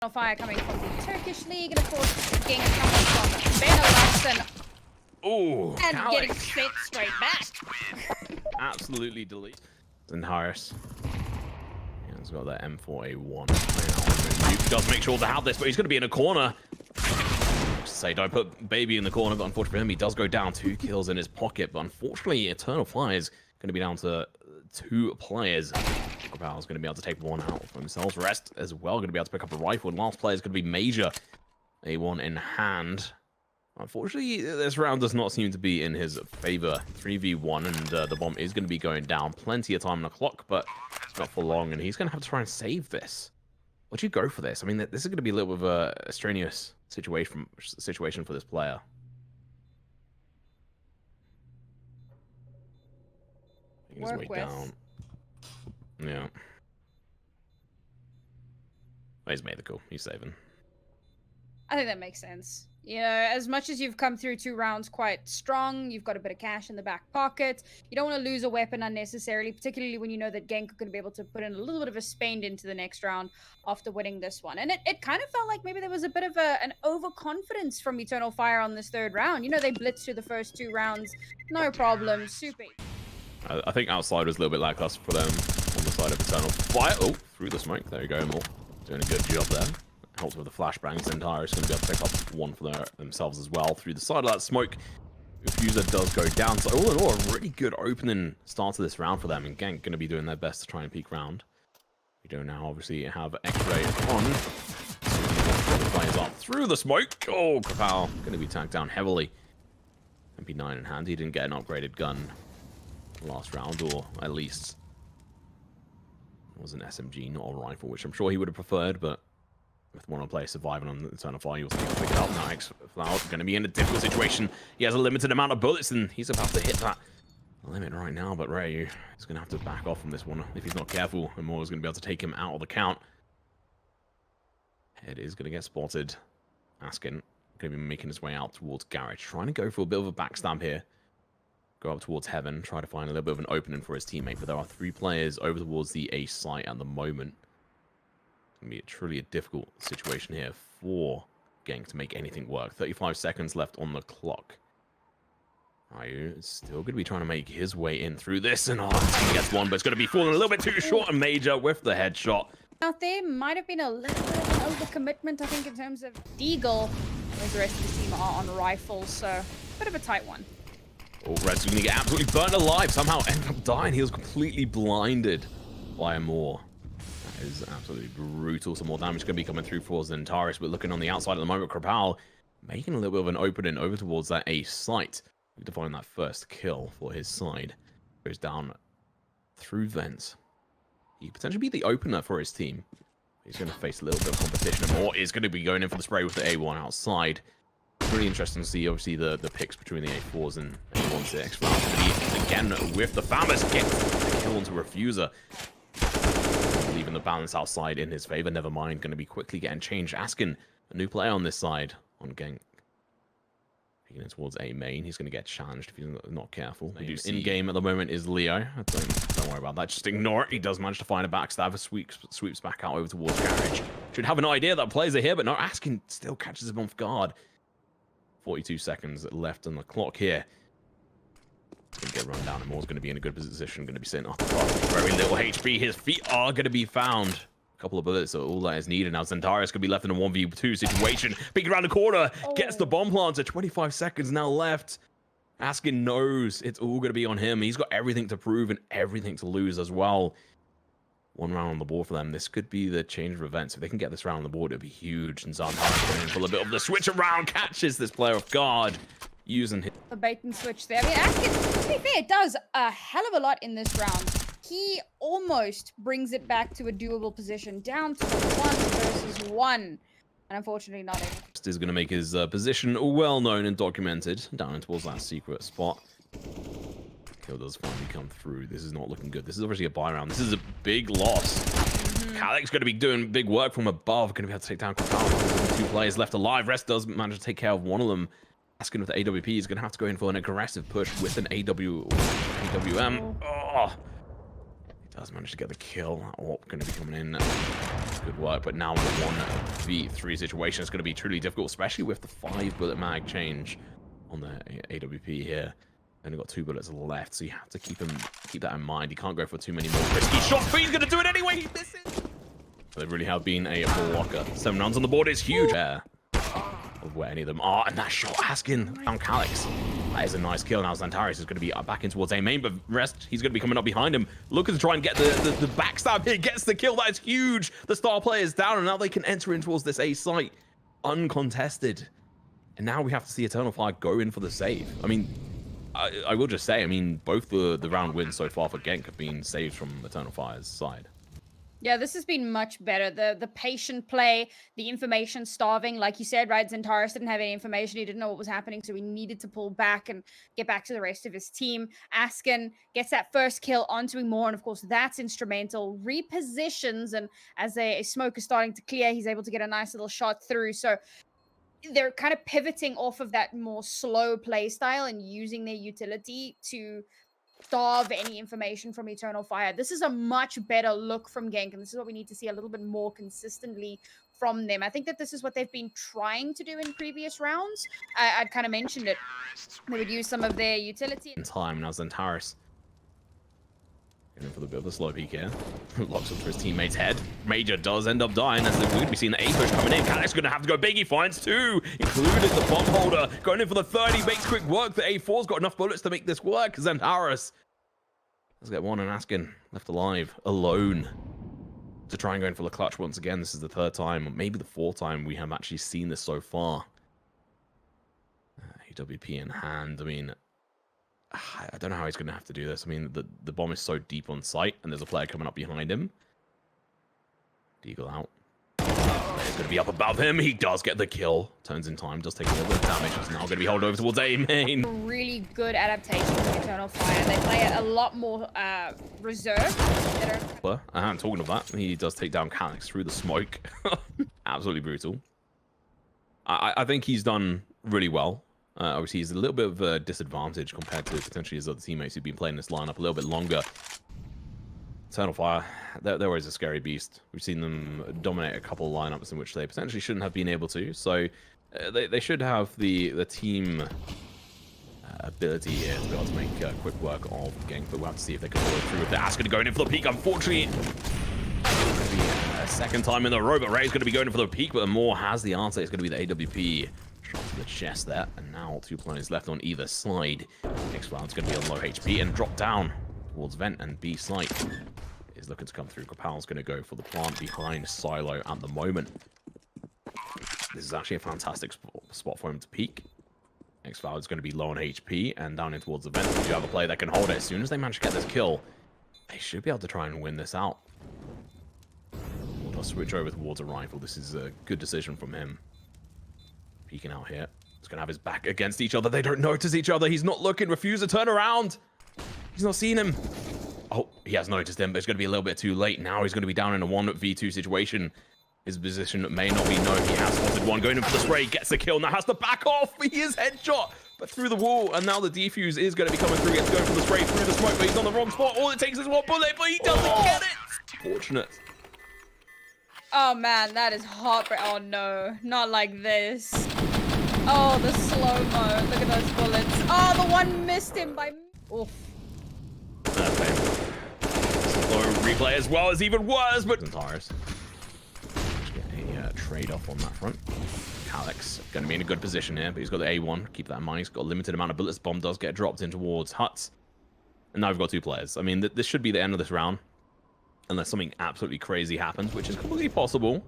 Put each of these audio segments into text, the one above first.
Fire coming from the Turkish league, and of course, GENK coming from Benelux and getting spit straight back. Absolutely delete. xantares. Yeah, he's got that M4A1 playing out. Nuke does make sure to have this, but he's going to be in a corner. Say, don't put baby in the corner, but unfortunately for him, he does go down. 2 kills in his pocket, but unfortunately, Eternal Fire is going to be down to 2 players. Kopal is going to be able to take 1 out for themselves. Rest as well going to be able to pick up a rifle. And last player is going to be Major. A1 in hand. Unfortunately, this round does not seem to be in his favor. 3v1, and the bomb is going to be going down. Plenty of time on the clock, but it's not for long, and he's going to have to try and save this. Would you go for this? I mean, this is going to be a little bit of a strenuous situation for this player. Making his way down. Yeah. He's made the call. He's saving. I think that makes sense. You know, as much as you've come through 2 rounds quite strong, you've got a bit of cash in the back pocket. You don't want to lose a weapon unnecessarily, particularly when you know that GENK are going to be able to put in a little bit of a spend into the next round after winning this one. And it kind of felt like maybe there was a bit of an overconfidence from Eternal Fire on this 3rd round. You know, they blitzed through the first 2 rounds. No problem. Super. I think outside was a little bit lackluster for them on the side of Eternal Fire. Oh, through the smoke. There you go, More. Doing a good job there. Helps with the flashbangs. xantares is going to be able to pick up 1 for themselves as well. Through the side of that smoke, Fuser does go down. So all in all, a really good opening start to this round for them. And GENK going to be doing their best to try and peek round. We do now obviously have X-ray on. The players up through the smoke. Oh, Kopal going to be tagged down heavily. MP9 in hand. He didn't get an upgraded gun last round, or at least it was an SMG, not a rifle, which I'm sure he would have preferred, but with one player surviving on the Eternal Fire, he was able to pick it up. Now xFlower going to be in a difficult situation. He has a limited amount of bullets, and he's about to hit that limit right now, but Ray is going to have to back off from this one if he's not careful, and Moore is going to be able to take him out of the count. Head is going to get spotted. Askin going to be making his way out towards Garage, trying to go for a bit of a backstab here. Go up towards Heaven, try to find a little bit of an opening for his teammate, but there are 3 players over towards the A site at the moment. It's going to be truly a difficult situation here for GENK to make anything work. 35 seconds left on the clock. Ryu is still going to be trying to make his way in through this, and he gets 1, but it's going to be falling a little bit too short, and Major with the headshot. Out there might have been a little bit of an overcommitment, I think, in terms of Deagle, whereas the rest of the team are on rifles, so a bit of a tight one. Oh, Red's going to get absolutely burnt alive. Somehow end up dying. He was completely blinded by a Moore. That is absolutely brutal. Some more damage going to be coming through for xantares, but looking on the outside at the moment, Kopal making a little bit of an opening over towards that A site. To find that first kill for his side. Goes down through vents. He could potentially be the opener for his team. He's going to face a little bit of competition, and Moore is going to be going in for the spray with the A1 outside. Really interesting to see, obviously, the picks between the A4s and A1s. The X-Flower again with the Famous gets the kill onto Refuser, leaving the balance outside in his favor. Never mind, going to be quickly getting changed. Askin, a new player on this side on GENK. Peeking towards A main, he's going to get challenged if he's not careful. In game at the moment is Leo. Don't worry about that. Just ignore it. He does manage to find a backstabber. Sweeps back out over towards Garage. Should have an idea that players are here, but no, Askin still catches him off guard. 42 seconds left on the clock here. It's going to get run down, and Moore's going to be in a good position. Going to be sitting up very little HP. His feet are going to be found. A couple of bullets are all that is needed. Now xantares could be left in a 1v2 situation. Peeking around the corner, gets the bomb planter. 25 seconds now left. Askin knows it's all going to be on him. He's got everything to prove and everything to lose as well. 1 round on the board for them. This could be the change of events. If they can get this round on the board, it'd be huge. And xantares going in for a bit of the switch around, catches this player off guard, using his... The bait and switch there. I mean, Askin, to be fair, does a hell of a lot in this round. He almost brings it back to a doable position, down to 1 versus 1. And unfortunately not able. Is going to make his position well known and documented down towards that secret spot. Kill does finally come through. This is not looking good. This is obviously a buy round. This is a big loss. Calic's going to be doing big work from above. Going to be able to take down Kopal. 2 players left alive. Rest does manage to take care of one of them. Askin with the AWP is going to have to go in for an aggressive push with an AWM. Oh. Does manage to get the kill. Orp going to be coming in. Good work, but now in the 1v3 situation, it's going to be truly difficult, especially with the 5-bullet mag change on the AWP here. Only got 2 bullets left, so you have to keep that in mind. You can't go for too many more risky shots, but he's going to do it anyway. He misses. They really have been a blocker. 7 rounds on the board is huge. Of where any of them are, and that shot asking down Calyx. That is a nice kill. Now xantares is going to be back in towards A main, but rest, he's going to be coming up behind him, looking to try and get the backstab here. Gets the kill. That is huge. The star player is down, and now they can enter in towards this A site uncontested. And now we have to see Eternal Fire go in for the save. I mean, I will just say, I mean, both the round wins so far for GENK have been saved from Eternal Fire's side. Yeah, this has been much better. The patient play, the information starving, like you said, right? xantares didn't have any information. He didn't know what was happening, so he needed to pull back and get back to the rest of his team. Askin gets that first kill onto Imore, and of course, that's instrumental. Repositions, and as a smoke is starting to clear, he's able to get a nice little shot through. So they're kind of pivoting off of that more slow play style and using their utility to starve any information from Eternal Fire. This is a much better look from GENK, and this is what we need to see a little bit more consistently from them. I think that this is what they've been trying to do in previous rounds. I'd kind of mentioned it. They would use some of their utility. In time, now xantares going for the bit of a slow peek here. Locks onto his teammate's head. Major does end up dying as we're going to be seeing the A push coming in. Calyx going to have to go big. He finds 2, including the bomb holder. Going in for the 30, makes quick work. The A4's got enough bullets to make this work. xantares let's get one, and Askin left alive, alone, to try and go in for the clutch once again. This is the 3rd time, or maybe the 4th time we have actually seen this so far. AWP in hand. I mean, I don't know how he's going to have to do this. I mean, the bomb is so deep on site, and there's a player coming up behind him. Deagle out. He's going to be up above him. He does get the kill. Turns in time. Does take a little bit of damage. He's now going to be held over towards A main. Really good adaptation to Eternal Fire. They play it a lot more reserved. I'm talking of that. He does take down Calyx through the smoke. Absolutely brutal. I think he's done really well. Obviously, he's a little bit of a disadvantage compared to potentially his other teammates who've been playing this lineup a little bit longer. Eternal Fire, they're always a scary beast. We've seen them dominate a couple of lineups in which they potentially shouldn't have been able to. So they should have the team ability here to be able to make quick work of GENK, but we'll have to see if they can follow through with that. Askin going in for the peak. Unfortunately, it's going to be a 2nd time in a row, but Ray's going to be going in for the peak, but Imore has the answer. It's going to be the AWP. Shot to the chest there, and now 2 players left on either side. Next round's going to be on low HP and drop down towards vent, and B site is looking to come through. Kapal's going to go for the plant behind Silo at the moment. This is actually a fantastic spot for him to peek. Next round is going to be low on HP and down in towards the vent. If you have a player that can hold it, as soon as they manage to get this kill, they should be able to try and win this out. We'll switch over towards a rifle. This is a good decision from him. Peeking out here. He's going to have his back against each other. They don't notice each other. He's not looking. Refuse to turn around. He's not seen him. Oh, he has noticed him, but it's going to be a little bit too late. Now he's going to be down in a 1v2 situation. His position may not be known. He has spotted one. Going in for the spray. Gets the kill. Now has to back off. He is headshot, but through the wall. And now the defuse is going to be coming through. He has to go for the spray through the smoke, but he's on the wrong spot. All it takes is 1 bullet, but he doesn't get it. Fortunate. Oh, man, that is heartbreaking. Oh, no. Not like this. Oh, the slow-mo. Look at those bullets. Oh, the one missed him by... Oof. Okay. Slow replay as well is even worse, but... xantares. Get a trade-off on that front. Calyx going to be in a good position here, but he's got the A1. Keep that in mind. He's got a limited amount of bullets. Bomb does get dropped in towards huts. And now we've got 2 players. I mean, this should be the end of this round. Unless something absolutely crazy happens, which is completely possible.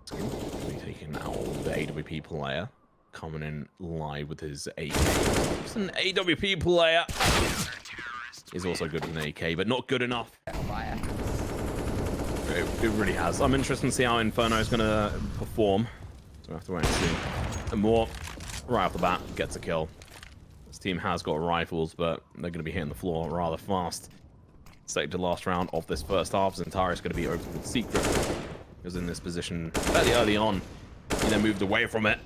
Taking out the AWP player. Coming in live with his AK. Just an AWP player. Is also good with an AK, but not good enough. It really has. I'm interested to see how Inferno is going to perform. So we have to wait and see. And more right off the bat gets a kill. This team has got rifles, but they're going to be hitting the floor rather fast. Second to last round of this first half. xantares is going to be over with Secret. He was in this position fairly early on. He then moved away from it.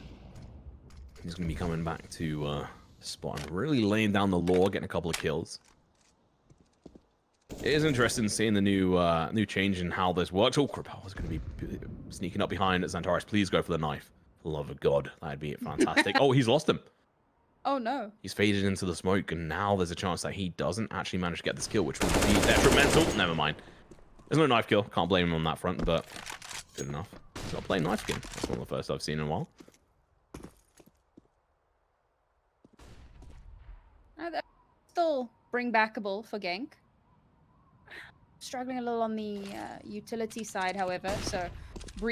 He's going to be coming back to spot and really laying down the law, getting a couple of kills. It is interesting seeing the new change in how this works. Oh, Kripal is going to be sneaking up behind xantares. Please go for the knife. For the love of God, that'd be fantastic. Oh, he's lost him. Oh no. He's faded into the smoke, and now there's a chance that he doesn't actually manage to get this kill, which would be detrimental. Never mind. There's no knife kill. Can't blame him on that front, but good enough. He's not playing knife skin. That's one of the first I've seen in a while. Still bring backable for GENK. Struggling a little on the utility side, however, so...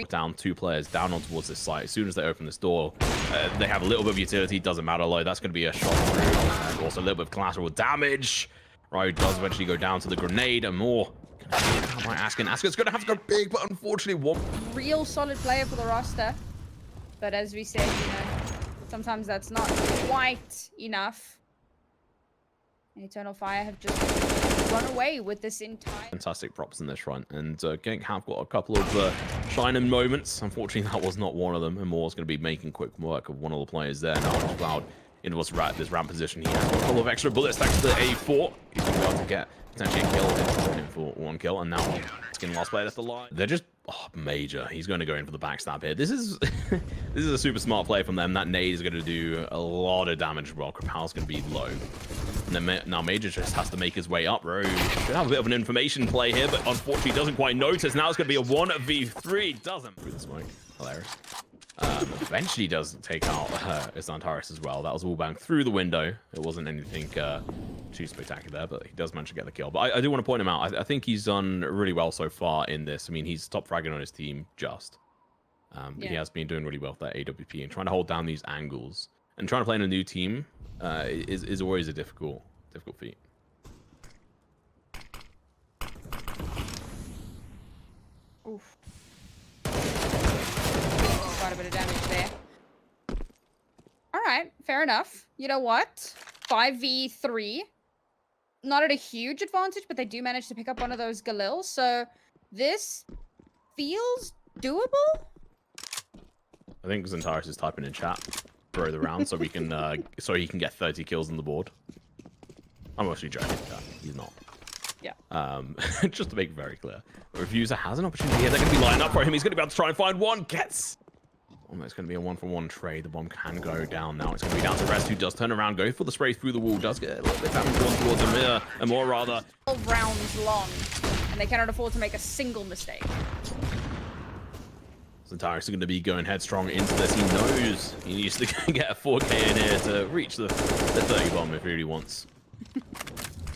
Down 2 players down on towards this site. As soon as they open this door, they have a little bit of utility. Doesn't matter, though. That's going to be a shot through. And also a little bit of collateral damage. Right, does eventually go down to the grenade and more. Askin's going to have to go big, but unfortunately, one real solid player for the roster. But as we said, you know, sometimes that's not quite enough. And Eternal Fire have just run away with this entire... Fantastic props in this front, and GENK have got a couple of shining moments. Unfortunately, that was not one of them, and Moore's going to be making quick work of one of the players there now. Cloud into this ramp position. He has got a couple of extra bullets thanks to the A4. He's going to be able to get potentially a kill in for 1 kill, and now Askin last player left alive. They're just major. He's going to go in for the backstab here. This is this is a super smart play from them. That nade is going to do a lot of damage while Kripal's going to be low. And then now Major just has to make his way up. Rogue should have a bit of an information play here, but unfortunately doesn't quite notice. Now it's going to be a 1v3. Doesn't through the smoke. Hilarious. Eventually does take out xantares as well. That was all bang through the window. It wasn't anything too spectacular there, but he does manage to get the kill. But I do want to point him out. I think he's done really well so far in this. I mean, he's top fragging on his team just. But he has been doing really well with that AWP and trying to hold down these angles. And trying to play in a new team is always a difficult feat. Oof. Quite a bit of damage there. All right, fair enough. You know what? 5v3. Not at a huge advantage, but they do manage to pick up one of those Galils. So this feels doable. I think xantares is typing in chat. Throw the round so we can so he can get 30 kills on the board. I'm actually joking. He's not. Yeah. Just to make it very clear, the Refuser has an opportunity here. They're going to be lining up for him. He's going to be able to try and find one. Gets. Almost going to be a 1-for-1 trade. The bomb can go down now. It's going to be down to Rest, who does turn around, go for the spray through the wall. Does get a little bit damage towards Amir, and more rather. 12 rounds long, and they cannot afford to make a single mistake. xantares is going to be going headstrong into this. He knows he needs to get a 4K in here to reach the 30 bomb if he really wants.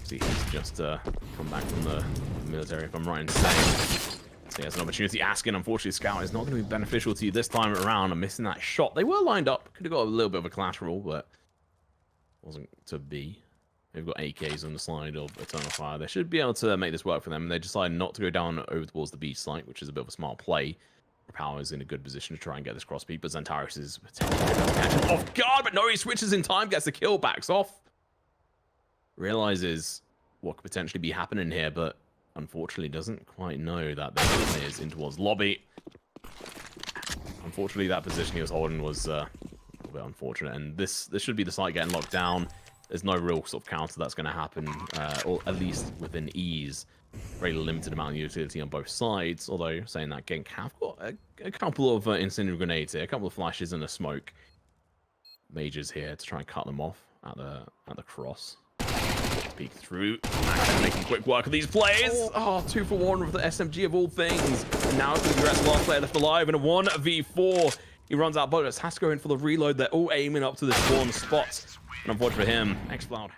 See, he's just come back from the military, if I'm right in saying. So he has an opportunity. Askin, unfortunately, Scout is not going to be beneficial to you this time around. I'm missing that shot. They were lined up. Could have got a little bit of a collateral, but wasn't to be. They've got AKs on the side of Eternal Fire. They should be able to make this work for them. And they decide not to go down over towards the B site, which is a bit of a smart play. Power is in a good position to try and get this cross beat, but xantares is potentially able to catch him off guard, but no, he switches in time, gets the kill, backs off. Realizes what could potentially be happening here, but unfortunately doesn't quite know that there are players in towards lobby. Unfortunately, that position he was holding was a little bit unfortunate, and this should be the site getting locked down. There's no real sort of counter that's going to happen, or at least within ease. Very limited amount of utility on both sides, although saying that GENK have got a couple of incendiary grenades here, a couple of flashes and a smoke. Majors here to try and cut them off at the cross. Peek through, actually making quick work of these plays. Oh, 2-for-1 with the SMG of all things. And now it's going to be the last player left alive in a 1v4. He runs out bullets, has to go in for the reload. They're all aiming up to the spawn spot. And unfortunately for him, xCloud